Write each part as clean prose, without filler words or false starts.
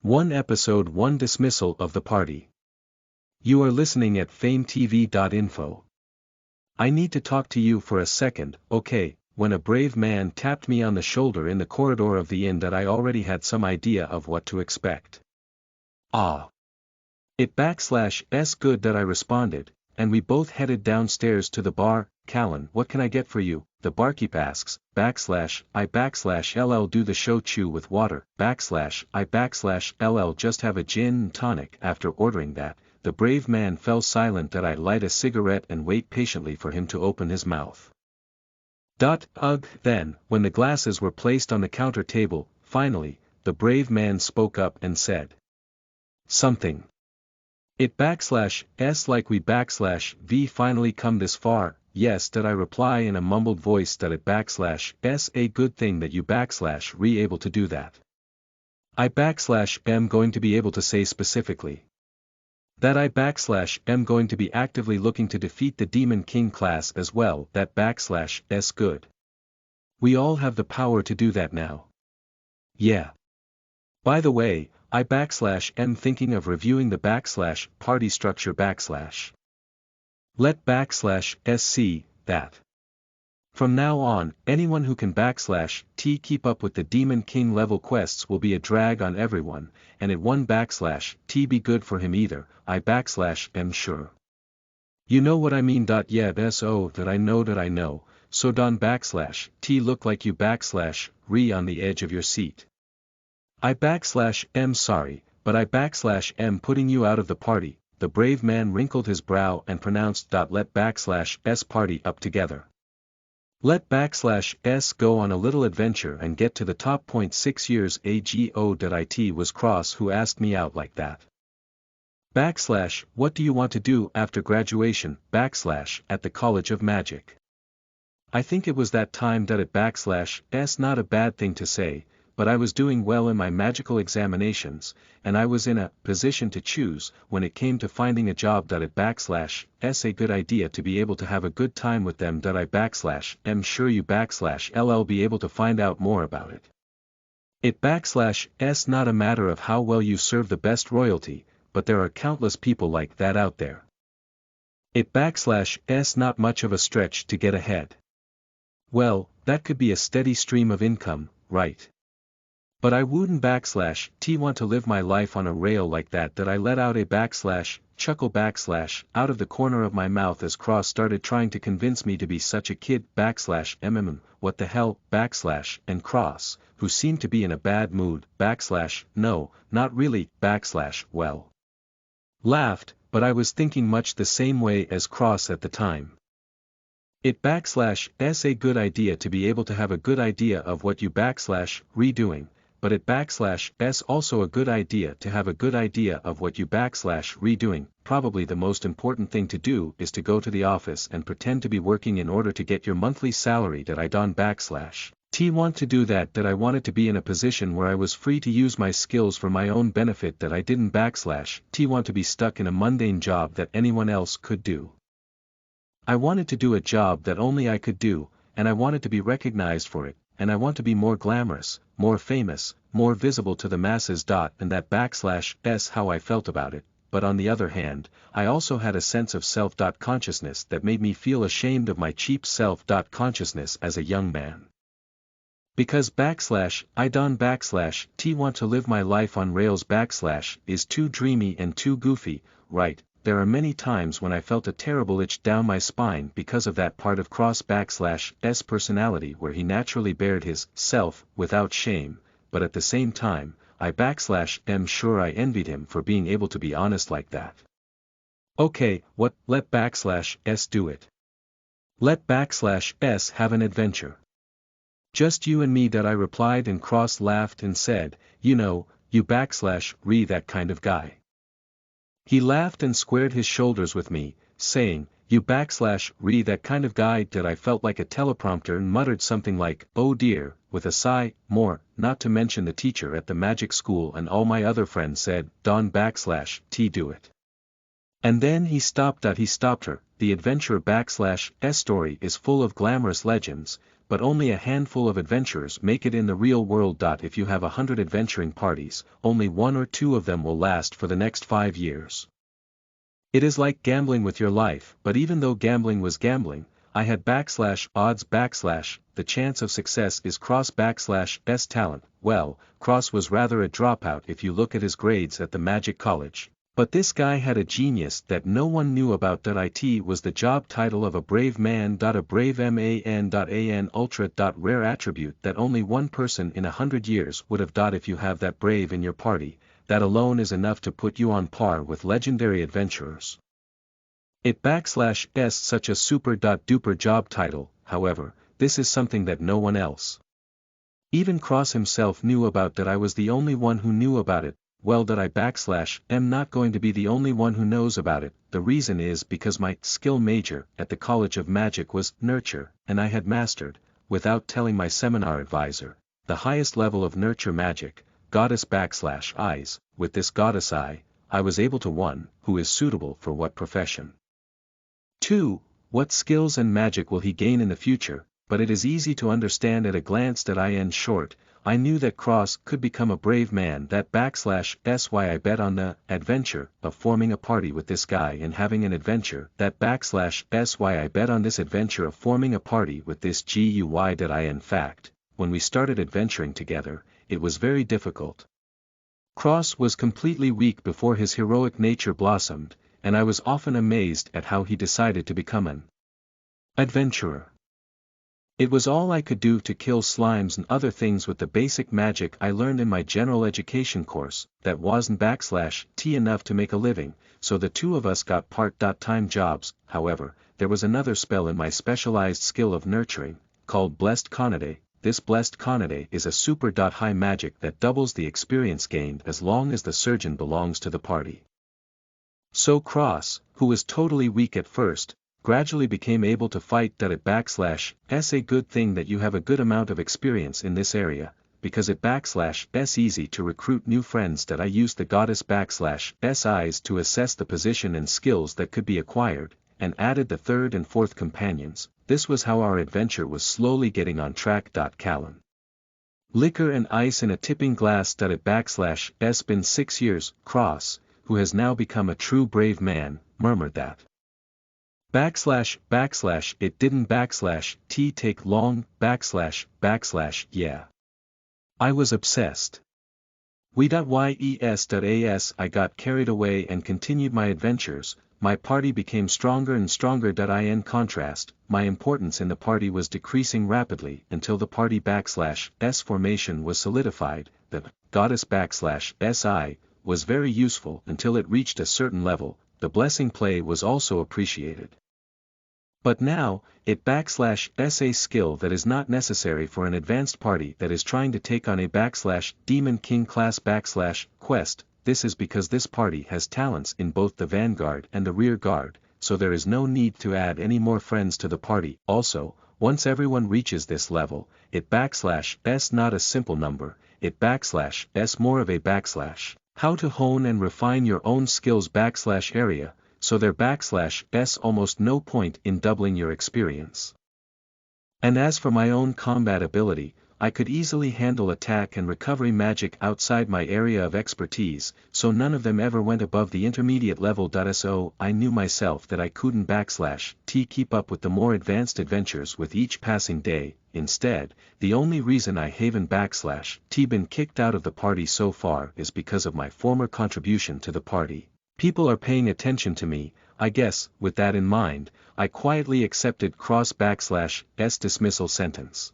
1 episode 1 dismissal of the party. You are listening at FameTV.info. I need to talk to you for a second, okay, when a brave man tapped me on the shoulder in the corridor of the inn that I already had some idea of what to expect. It's good that I responded, and we both headed downstairs to the bar. Callan, what can I get for you? The barkeep asks, /LL do the show chew with water, /LL just have a gin and tonic. After ordering that, the brave man fell silent that I light a cigarette and wait patiently for him to open his mouth. Then, when the glasses were placed on the counter table, finally, the brave man spoke up and said something. It's like we /V finally come this far. Yes, did I reply in a mumbled voice that it's a good thing that you /re able to do that. I am going to be able to say specifically that I am going to be actively looking to defeat the Demon King class as well. That s good. We all have the power to do that now. Yeah. By the way, I am thinking of reviewing the party structure let s see that. From now on, anyone who can t keep up with the Demon King level quests will be a drag on everyone, and it won't t be good for him either. I am sure. You know what I mean. Yeah, that I know, so don't t look like you re on the edge of your seat. I am sorry, but I am putting you out of the party. The brave man wrinkled his brow and pronounced let s party up together. Let s go on a little adventure and get to the top. 6 years ago. It was Cross who asked me out like that. What do you want to do after graduation at the College of Magic? I think it was that time that s not a bad thing to say, but I was doing well in my magical examinations, and I was in a position to choose when it came to finding a job. That s a good idea to be able to have a good time with them. That I am sure you ll be able to find out more about it. It s not a matter of how well you serve the best royalty, but there are countless people like that out there. It s not much of a stretch to get ahead. Well, that could be a steady stream of income, right? But I wouldn't t want to live my life on a rail like that. That I let out a chuckle out of the corner of my mouth as Cross started trying to convince me to be such a kid what the hell and Cross, who seemed to be in a bad mood, no, not really, well. Laughed, but I was thinking much the same way as Cross at the time. It s a good idea to be able to have a good idea of what you redoing, but it s also a good idea to have a good idea of what you redoing. Probably the most important thing to do is to go to the office and pretend to be working in order to get your monthly salary. That I don't t want to do that. That I wanted to be in a position where I was free to use my skills for my own benefit. That I didn't t want to be stuck in a mundane job that anyone else could do. I wanted to do a job that only I could do, and I wanted to be recognized for it, and I want to be more glamorous, more famous, more visible to the masses. And that s how I felt about it, but on the other hand, I also had a sense of self-consciousness that made me feel ashamed of my cheap self-consciousness as a young man. Because I don't t want to live my life on rails is too dreamy and too goofy, right? There are many times when I felt a terrible itch down my spine because of that part of Cross s personality where he naturally bared his self without shame, but at the same time, I am sure I envied him for being able to be honest like that. Okay, what, let s do it. Let s have an adventure. Just you and me. That I replied, and Cross laughed and said, you know, you re that kind of guy. He laughed and squared his shoulders with me, saying, you re that kind of guy. That I felt like a teleprompter and muttered something like, oh dear, with a sigh. More, not to mention the teacher at the magic school and all my other friends said, don t do it. And then he stopped her. The adventure s story is full of glamorous legends, but only a handful of adventurers make it in the real world. If you have 100 adventuring parties, only 1 or 2 of them will last for the next 5 years. It is like gambling with your life, but even though gambling was gambling, I had /odds / the chance of success is cross /s talent. Well, Cross was rather a dropout if you look at his grades at the Magic College. But this guy had a genius that no one knew about. It was the job title of a brave man. A brave man. Ultra. Rare attribute that only one person in 100 years would have. If you have that brave in your party, that alone is enough to put you on par with legendary adventurers. It /s such a super duper job title. However, this is something that no one else, even Cross himself, knew about. I was the only one who knew about it. Well, I am not going to be the only one who knows about it. The reason is because my skill major at the College of Magic was Nurture, and I had mastered, without telling my seminar advisor, the highest level of Nurture magic, Goddess /Eyes. With this Goddess eye, I was able to 1. Who is suitable for what profession? 2. What skills and magic will he gain in the future? But it is easy to understand at a glance. In short, I knew that Cross could become a brave man. That /s why I bet on the adventure of forming a party with this guy and having an adventure. That /s why I bet on this adventure of forming a party with this guy. In fact, when we started adventuring together, it was very difficult. Cross was completely weak before his heroic nature blossomed, and I was often amazed at how he decided to become an adventurer. It was all I could do to kill slimes and other things with the basic magic I learned in my general education course. That wasn't /t enough to make a living, so the 2 of us got part-time jobs. However, there was another spell in my specialized skill of nurturing, called Blessed Conade. This Blessed Conade is a super high magic that doubles the experience gained as long as the surgeon belongs to the party. So Cross, who was totally weak at first, gradually became able to fight. It /s a good thing that you have a good amount of experience in this area, because it /s easy to recruit new friends. I used the Goddess /s eyes to assess the position and skills that could be acquired, and added the 3rd and 4th companions. This was how our adventure was slowly getting on track. Callan. Liquor and ice in a tipping glass. It /s been 6 years. Cross, who has now become a true brave man, murmured that it didn't t take long yeah. I was obsessed. Yes. I got carried away and continued my adventures. My party became stronger and stronger. In contrast, my importance in the party was decreasing rapidly until the party /s formation was solidified. The Goddess /si was very useful until it reached a certain level. The blessing play was also appreciated. But now, it /s a skill that is not necessary for an advanced party that is trying to take on a Demon King class quest. This is because this party has talents in both the vanguard and the rear guard, so there is no need to add any more friends to the party. Also, once everyone reaches this level, it /s not a simple number, it /s more of a how to hone and refine your own skills area, so there /s almost no point in doubling your experience. And as for my own combat ability, I could easily handle attack and recovery magic outside my area of expertise, so none of them ever went above the intermediate level. So I knew myself that I couldn't /t keep up with the more advanced adventures with each passing day. Instead, the only reason I haven't /t been kicked out of the party so far is because of my former contribution to the party. People are paying attention to me. I guess. With that in mind, I quietly accepted Cross /s dismissal sentence.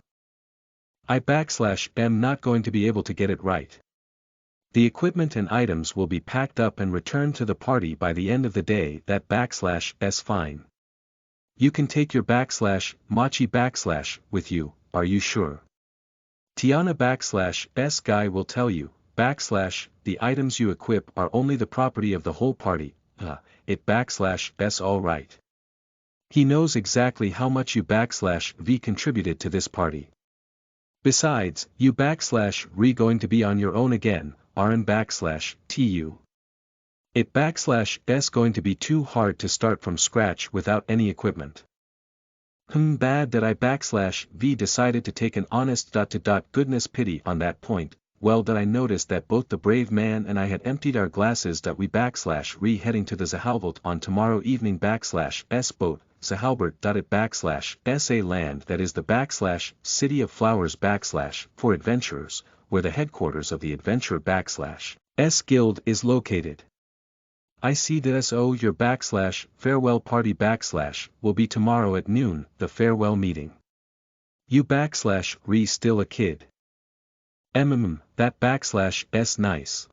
I am not going to be able to get it right. The equipment and items will be packed up and returned to the party by the end of the day. That /s fine. You can take your machi with you, are you sure? Tiana /s guy will tell you, the items you equip are only the property of the whole party. It /s alright. He knows exactly how much you v contributed to this party. Besides, you re going to be on your own again, aren't tu. It s going to be too hard to start from scratch without any equipment. Bad that I backslash V decided to take an honest ... goodness pity on that point. Well, that I noticed that both the brave man and I had emptied our glasses. We backslash re heading to the Zahalbert on tomorrow evening backslash S boat, Zahalbert. It backslash SA land, that is the backslash city of flowers backslash for adventurers, where the headquarters of the adventurer backslash S guild is located. I see that so your backslash farewell party backslash will be tomorrow at noon, the farewell meeting. You backslash re still a kid. That backslash S nice.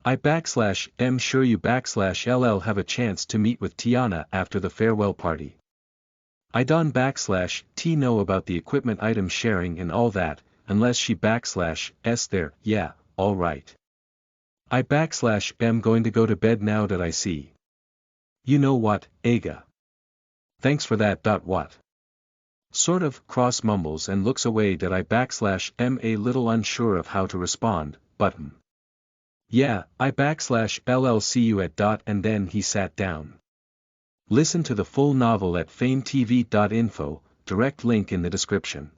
I backslash M sure you backslash LL have a chance to meet with Tiana after the farewell party. I don't backslash T know about the equipment item sharing and all that, unless she backslash S there. Yeah, alright. I backslash M going to go to bed now that I see. You know what, Aga. Thanks for that. What? Sort of cross mumbles and looks away. That I backslash M a little unsure of how to respond, but yeah, I backslash LL see you at ... and then he sat down. Listen to the full novel at FameTV.info, direct link in the description.